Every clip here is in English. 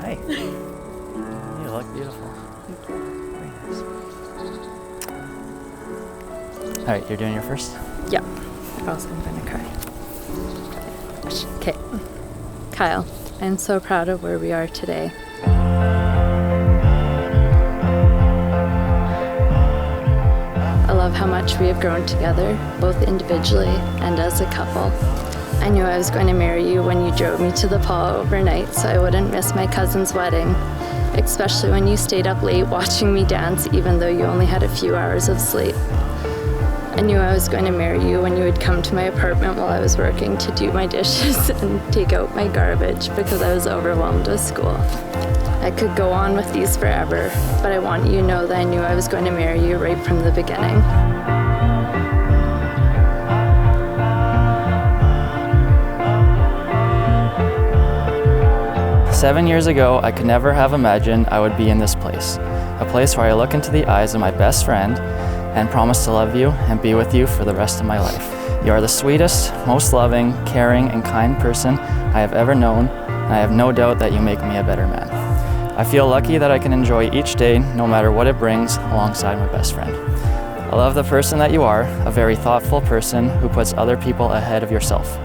Hi. You look beautiful. Very nice. All right, you're doing your first? Yeah. Also, I'm gonna cry. Okay. Kyle, I'm so proud of where we are today. I love how much we have grown together, both individually and as a couple. I knew I was going to marry you when you drove me to the Paw overnight so I wouldn't miss my cousin's wedding, especially when you stayed up late watching me dance even though you only had a few hours of sleep. I knew I was going to marry you when you would come to my apartment while I was working to do my dishes and take out my garbage because I was overwhelmed with school. I could go on with these forever, but I want you to know that I knew I was going to marry you right from the beginning. "7 years ago, I could never have imagined I would be in this place. A place where I look into the eyes of my best friend and promise to love you and be with you for the rest of my life. You are the sweetest, most loving, caring, and kind person I have ever known, and I have no doubt that you make me a better man. I feel lucky that I can enjoy each day, no matter what it brings, alongside my best friend. I love the person that you are, a very thoughtful person who puts other people ahead of yourself.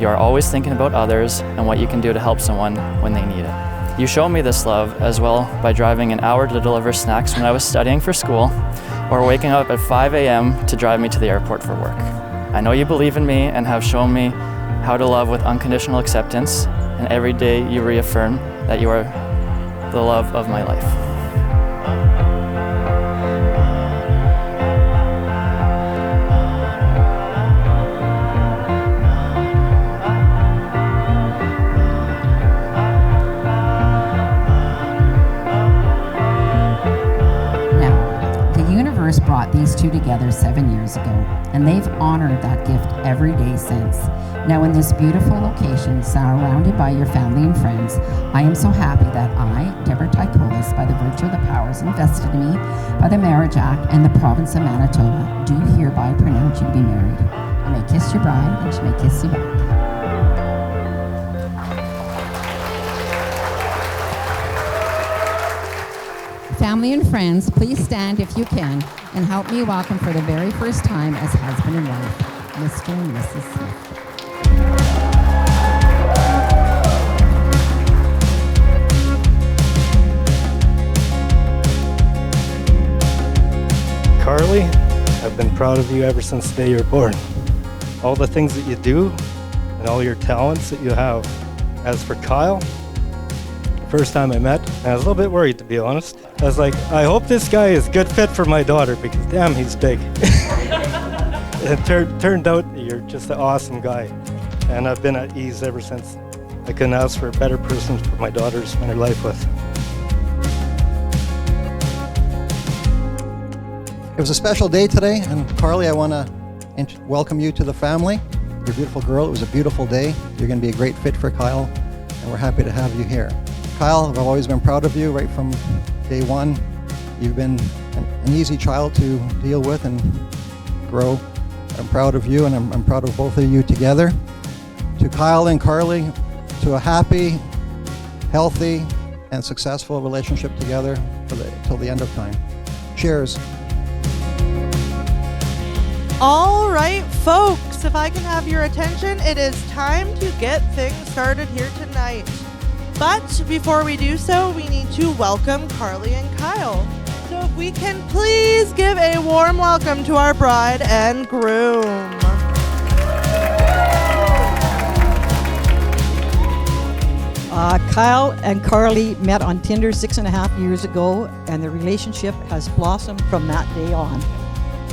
You are always thinking about others and what you can do to help someone when they need it. You showed me this love as well by driving an hour to deliver snacks when I was studying for school, or waking up at 5 a.m. to drive me to the airport for work. I know you believe in me and have shown me how to love with unconditional acceptance, and every day you reaffirm that you are the love of my life." Brought these two together 7 years ago, and they've honored that gift every day since. Now in this beautiful location, surrounded by your family and friends, I am so happy that I, Deborah Tykolis, by the virtue of the powers invested in me by the Marriage Act and the province of Manitoba, do hereby pronounce you to be married. You may kiss your bride, and she may kiss you back. Family and friends, please stand if you can and help me welcome for the very first time as husband and wife, Mr. and Mrs. Smith. Carlee, I've been proud of you ever since the day you were born. All the things that you do and all your talents that you have. As for Kyle, the first time I met, I was a little bit worried, to be honest. I was like, I hope this guy is a good fit for my daughter because damn, he's big. It turned out you're just an awesome guy. And I've been at ease ever since. I couldn't ask for a better person for my daughter to spend her life with. It was a special day today, and Carlee, I want to welcome you to the family. You're a beautiful girl. It was a beautiful day. You're going to be a great fit for Kyle, and we're happy to have you here. Kyle, I've always been proud of you right from day one. You've been an easy child to deal with and grow. I'm proud of you, and I'm proud of both of you together. To Kyle and Carlee, to a happy, healthy, and successful relationship together till the end of time. Cheers. All right, folks, if I can have your attention, it is time to get things started here tonight. But before we do so, we need to welcome Carlee and Kyle. So if we can please give a warm welcome to our bride and groom. Kyle and Carlee met on Tinder 6.5 years ago, and the relationship has blossomed from that day on.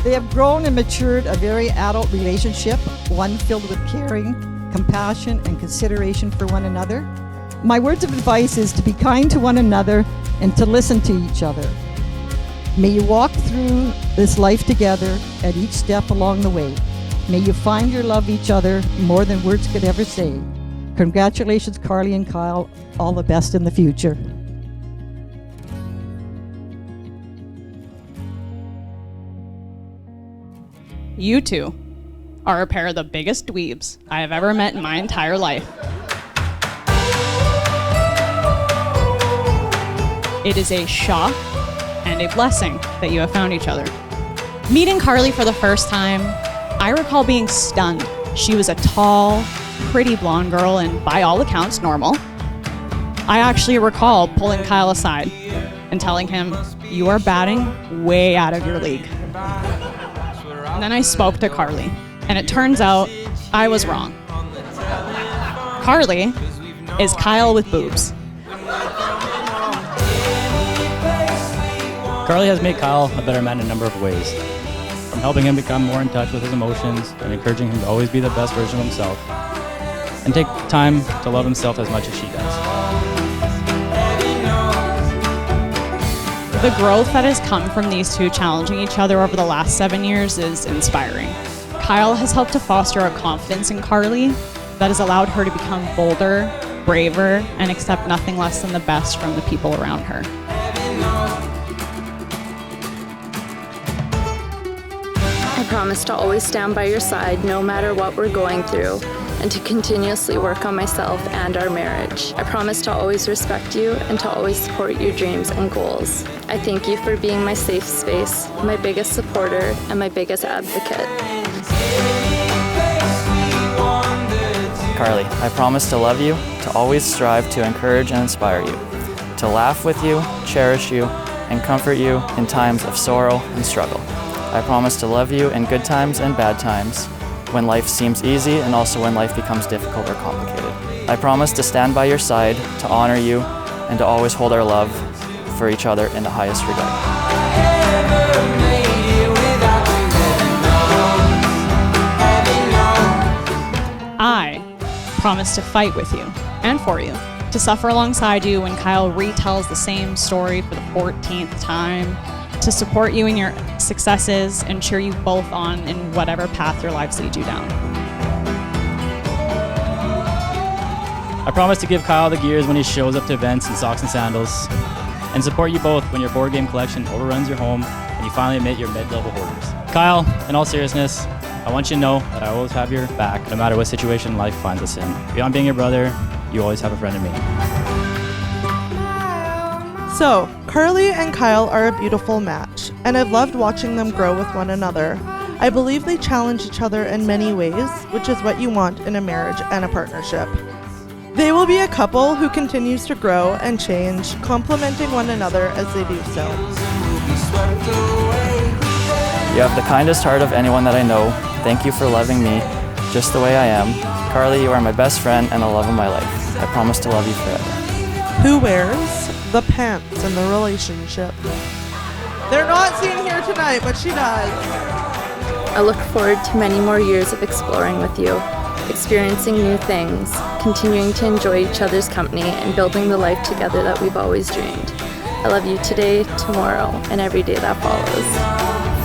They have grown and matured a very adult relationship, one filled with caring, compassion, and consideration for one another. My words of advice is to be kind to one another and to listen to each other. May you walk through this life together at each step along the way. May you find you love each other more than words could ever say. Congratulations, Carlee and Kyle. All the best in the future. You two, are a pair of the biggest dweebs I have ever met in my entire life. It is a shock and a blessing that you have found each other. Meeting Carlee for the first time, I recall being stunned. She was a tall, pretty blonde girl and by all accounts normal. I actually recall pulling Kyle aside and telling him, "You are batting way out of your league." And then I spoke to Carlee, and it turns out I was wrong. Carlee is Kyle with boobs. Carlee has made Kyle a better man in a number of ways, from helping him become more in touch with his emotions and encouraging him to always be the best version of himself, and take time to love himself as much as she does. The growth that has come from these two challenging each other over the last 7 years is inspiring. Kyle has helped to foster a confidence in Carlee that has allowed her to become bolder, braver, and accept nothing less than the best from the people around her. I promise to always stand by your side no matter what we're going through, and to continuously work on myself and our marriage. I promise to always respect you and to always support your dreams and goals. I thank you for being my safe space, my biggest supporter, and my biggest advocate. Carlee, I promise to love you, to always strive to encourage and inspire you, to laugh with you, cherish you, and comfort you in times of sorrow and struggle. I promise to love you in good times and bad times, when life seems easy and also when life becomes difficult or complicated. I promise to stand by your side, to honor you, and to always hold our love for each other in the highest regard. I promise to fight with you and for you, to suffer alongside you when Kyle retells the same story for the 14th time, to support you in your successes and cheer you both on in whatever path your lives lead you down. I promise to give Kyle the gears when he shows up to events in socks and sandals, and support you both when your board game collection overruns your home and you finally admit you're mid-level hoarders. Kyle, in all seriousness, I want you to know that I always have your back no matter what situation life finds us in. Beyond being your brother, you always have a friend in me. So, Carlee and Kyle are a beautiful match, and I've loved watching them grow with one another. I believe they challenge each other in many ways, which is what you want in a marriage and a partnership. They will be a couple who continues to grow and change, complementing one another as they do so. You have the kindest heart of anyone that I know. Thank you for loving me just the way I am. Carlee, you are my best friend and the love of my life. I promise to love you forever. Who wears the pants in the relationship? They're not seen here tonight, but she does. I look forward to many more years of exploring with you, experiencing new things, continuing to enjoy each other's company, and building the life together that we've always dreamed. I love you today, tomorrow, and every day that follows.